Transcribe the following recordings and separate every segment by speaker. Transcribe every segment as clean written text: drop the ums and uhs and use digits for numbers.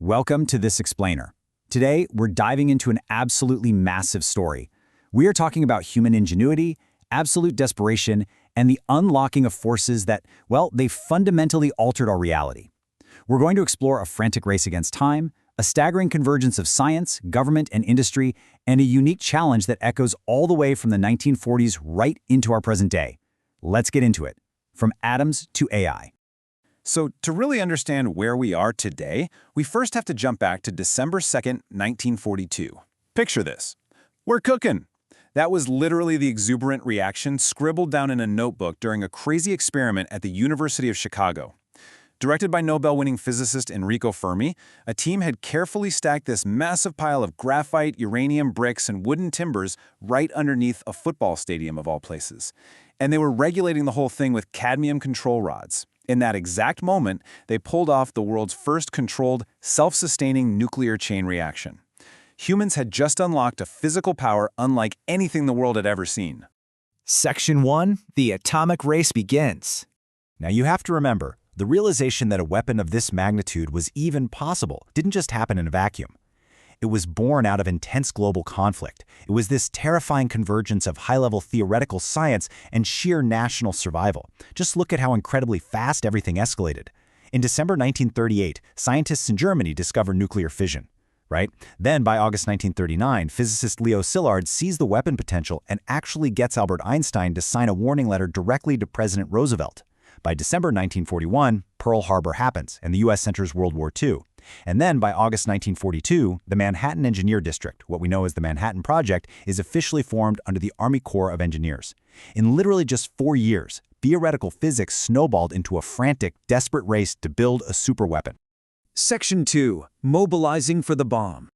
Speaker 1: Welcome to This Explainer. Today, we're diving into an absolutely massive story. We are talking about human ingenuity, absolute desperation, and the unlocking of forces that, well, they fundamentally altered our reality. We're going to explore a frantic race against time, a staggering convergence of science, government, and industry, and a unique challenge that echoes all the way from the 1940s right into our present day. Let's get into it. From atoms to AI.
Speaker 2: So to really understand where we are today, we first have to jump back to December 2nd, 1942. Picture this. We're cooking. That was literally the exuberant reaction scribbled down in a notebook during a crazy experiment at the University of Chicago. Directed by Nobel-winning physicist Enrico Fermi, a team had carefully stacked this massive pile of graphite, uranium bricks, and wooden timbers right underneath a football stadium of all places. And they were regulating the whole thing with cadmium control rods. In that exact moment, they pulled off the world's first controlled, self-sustaining nuclear chain reaction. Humans had just unlocked a physical power unlike anything the world had ever seen.
Speaker 3: Section 1. The atomic race begins.
Speaker 4: Now you have to remember, the realization that a weapon of this magnitude was even possible didn't just happen in a vacuum. It was born out of intense global conflict. It was this terrifying convergence of high-level theoretical science and sheer national survival. Just look at how incredibly fast everything escalated. In December 1938, scientists in Germany discovered nuclear fission. Right? Then, by August 1939, physicist Leo Szilard sees the weapon potential and actually gets Albert Einstein to sign a warning letter directly to President Roosevelt. By December 1941, Pearl Harbor happens, and the U.S. enters World War II. And then, by August 1942, the Manhattan Engineer District, what we know as the Manhattan Project, is officially formed under the Army Corps of Engineers. In literally just 4 years, theoretical physics snowballed into a frantic, desperate race to build a superweapon.
Speaker 1: Section 2. Mobilizing for the Bomb.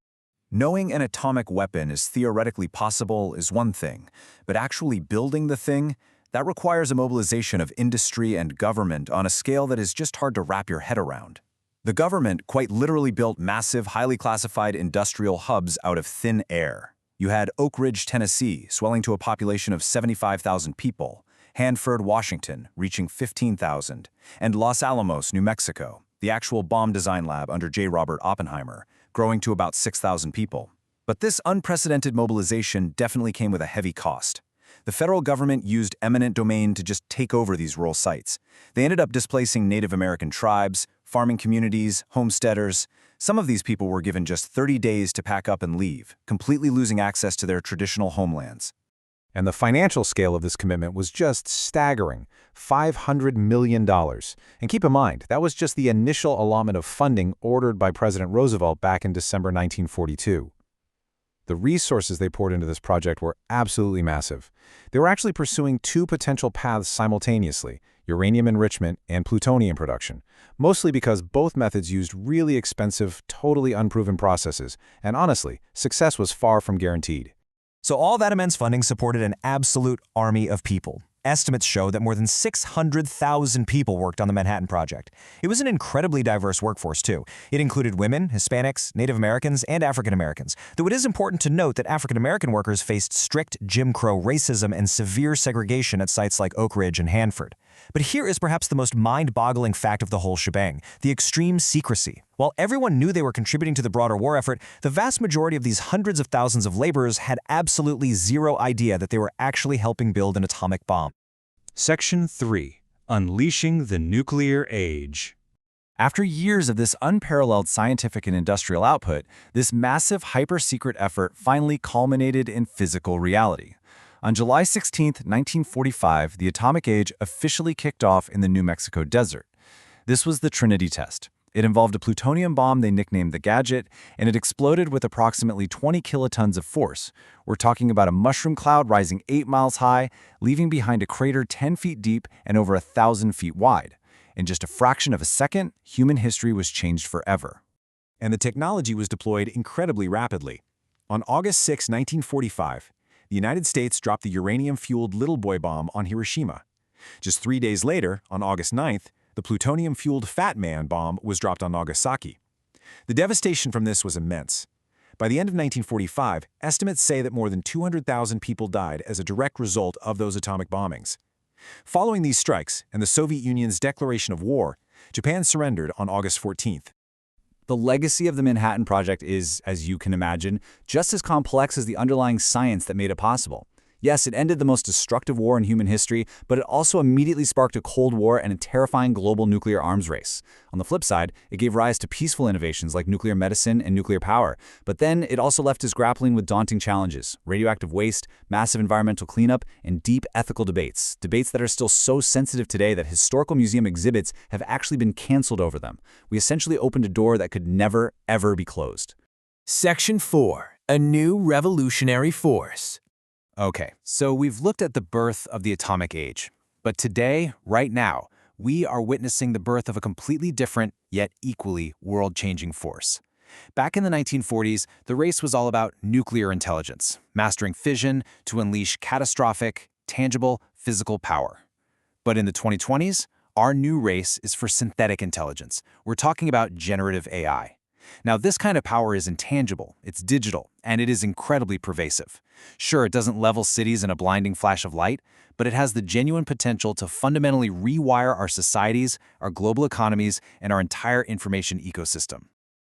Speaker 5: Knowing an atomic weapon is theoretically possible is one thing, but actually building the thing, that requires a mobilization of industry and government on a scale that is just hard to wrap your head around. The government quite literally built massive, highly classified industrial hubs out of thin air. You had Oak Ridge, Tennessee, swelling to a population of 75,000 people, Hanford, Washington, reaching 15,000, and Los Alamos, New Mexico, the actual bomb design lab under J. Robert Oppenheimer, growing to about 6,000 people. But this unprecedented mobilization definitely came with a heavy cost. The federal government used eminent domain to just take over these rural sites. They ended up displacing Native American tribes, farming communities, homesteaders. Some of these people were given just 30 days to pack up and leave, completely losing access to their traditional homelands.
Speaker 6: And the financial scale of this commitment was just staggering, $500 million. And keep in mind, that was just the initial allotment of funding ordered by President Roosevelt back in December 1942. The resources they poured into this project were absolutely massive. They were actually pursuing two potential paths simultaneously, uranium enrichment and plutonium production, mostly because both methods used really expensive, totally unproven processes, and honestly, success was far from guaranteed.
Speaker 3: So all that immense funding supported an absolute army of people. Estimates show that more than 600,000 people worked on the Manhattan Project. It was an incredibly diverse workforce, too. It included women, Hispanics, Native Americans, and African Americans, though it is important to note that African American workers faced strict Jim Crow racism and severe segregation at sites like Oak Ridge and Hanford. But here is perhaps the most mind-boggling fact of the whole shebang, the extreme secrecy. While everyone knew they were contributing to the broader war effort, the vast majority of these hundreds of thousands of laborers had absolutely zero idea that they were actually helping build an atomic bomb.
Speaker 6: Section 3. Unleashing the Nuclear Age.
Speaker 5: After years of this unparalleled scientific and industrial output, this massive hyper-secret effort finally culminated in physical reality. On July 16, 1945, the atomic age officially kicked off in the New Mexico desert. This was the Trinity test. It involved a plutonium bomb they nicknamed the Gadget, and it exploded with approximately 20 kilotons of force. We're talking about a mushroom cloud rising 8 miles high, leaving behind a crater 10 feet deep and over 1,000 feet wide. In just a fraction of a second, human history was changed forever.
Speaker 4: And the technology was deployed incredibly rapidly. On August 6, 1945, the United States dropped the uranium-fueled Little Boy bomb on Hiroshima. Just 3 days later, on August 9th, the plutonium-fueled Fat Man bomb was dropped on Nagasaki. The devastation from this was immense. By the end of 1945, estimates say that more than 200,000 people died as a direct result of those atomic bombings. Following these strikes and the Soviet Union's declaration of war, Japan surrendered on August 14th.
Speaker 1: The legacy of the Manhattan Project is, as you can imagine, just as complex as the underlying science that made it possible. Yes, it ended the most destructive war in human history, but it also immediately sparked a Cold War and a terrifying global nuclear arms race. On the flip side, it gave rise to peaceful innovations like nuclear medicine and nuclear power. But then it also left us grappling with daunting challenges: radioactive waste, massive environmental cleanup, and deep ethical debates. Debates that are still so sensitive today that historical museum exhibits have actually been canceled over them. We essentially opened a door that could never, ever be closed.
Speaker 7: Section 4. A new revolutionary force.
Speaker 5: Okay, so we've looked at the birth of the atomic age. But today, right now, we are witnessing the birth of a completely different, yet equally world-changing force. Back in the 1940s, the race was all about nuclear intelligence, mastering fission to unleash catastrophic, tangible, physical power. But in the 2020s, our new race is for synthetic intelligence. We're talking about generative AI. Now, this kind of power is intangible, it's digital, and it is incredibly pervasive. Sure, it doesn't level cities in a blinding flash of light, but it has the genuine potential to fundamentally rewire our societies, our global economies, and our entire information ecosystem.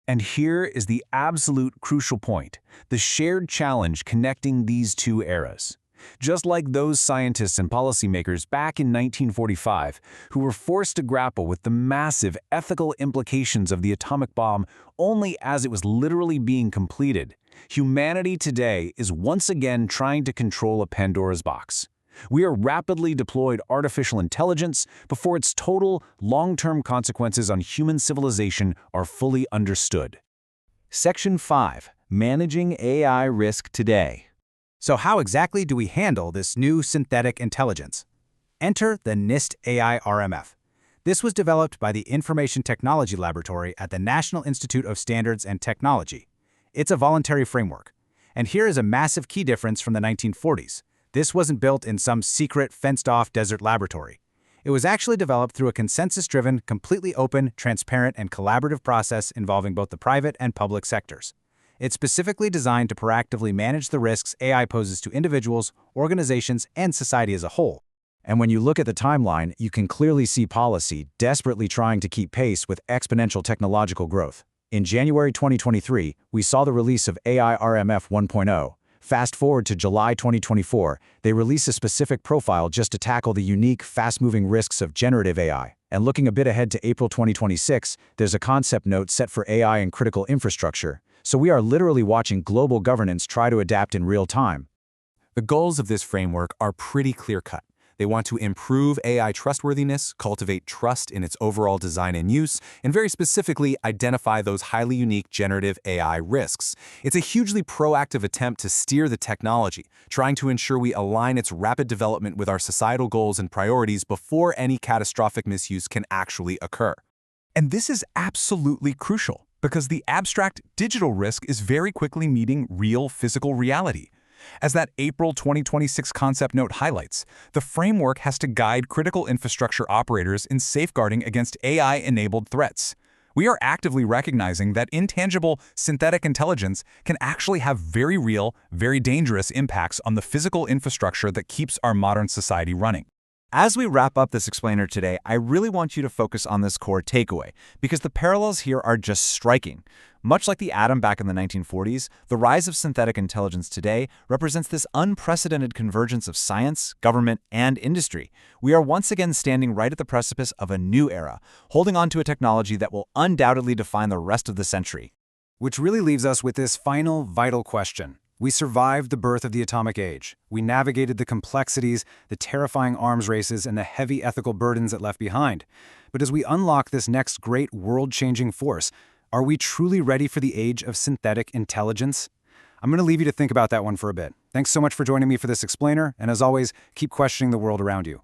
Speaker 6: And here is the absolute crucial point, the shared challenge connecting these two eras. Just like those scientists and policymakers back in 1945 who were forced to grapple with the massive ethical implications of the atomic bomb only as it was literally being completed, humanity today is once again trying to control a Pandora's box. We are rapidly deployed artificial intelligence before its total, long-term consequences on human civilization are fully understood. Section 5. Managing AI Risk Today.
Speaker 4: So how exactly do we handle this new synthetic intelligence? Enter the NIST AI RMF. This was developed by the Information Technology Laboratory at the National Institute of Standards and Technology. It's a voluntary framework. And here is a massive key difference from the 1940s. This wasn't built in some secret, fenced-off desert laboratory. It was actually developed through a consensus-driven, completely open, transparent, and collaborative process involving both the private and public sectors. It's specifically designed to proactively manage the risks AI poses to individuals, organizations, and society as a whole. And when you look at the timeline, you can clearly see policy desperately trying to keep pace with exponential technological growth. In January 2023, we saw the release of AI RMF 1.0. Fast forward to July 2024, they release a specific profile just to tackle the unique, fast-moving risks of generative AI. And looking a bit ahead to April 2026, there's a concept note set for AI and critical infrastructure. So we are literally watching global governance try to adapt in real time.
Speaker 5: The goals of this framework are pretty clear-cut. They want to improve AI trustworthiness, cultivate trust in its overall design and use, and very specifically identify those highly unique generative AI risks. It's a hugely proactive attempt to steer the technology, trying to ensure we align its rapid development with our societal goals and priorities before any catastrophic misuse can actually occur.
Speaker 8: And this is absolutely crucial, because the abstract digital risk is very quickly meeting real physical reality. As that April 2026 concept note highlights, the framework has to guide critical infrastructure operators in safeguarding against AI-enabled threats. We are actively recognizing that intangible synthetic intelligence can actually have very real, very dangerous impacts on the physical infrastructure that keeps our modern society running.
Speaker 4: As we wrap up this explainer today, I really want you to focus on this core takeaway, because the parallels here are just striking. Much like the atom back in the 1940s, the rise of synthetic intelligence today represents this unprecedented convergence of science, government, and industry. We are once again standing right at the precipice of a new era, holding on to a technology that will undoubtedly define the rest of the century.
Speaker 1: Which really leaves us with this final, vital question. We survived the birth of the atomic age. We navigated the complexities, the terrifying arms races, and the heavy ethical burdens it left behind. But as we unlock this next great world-changing force, are we truly ready for the age of synthetic intelligence? I'm going to leave you to think about that one for a bit. Thanks so much for joining me for this explainer, and as always, keep questioning the world around you.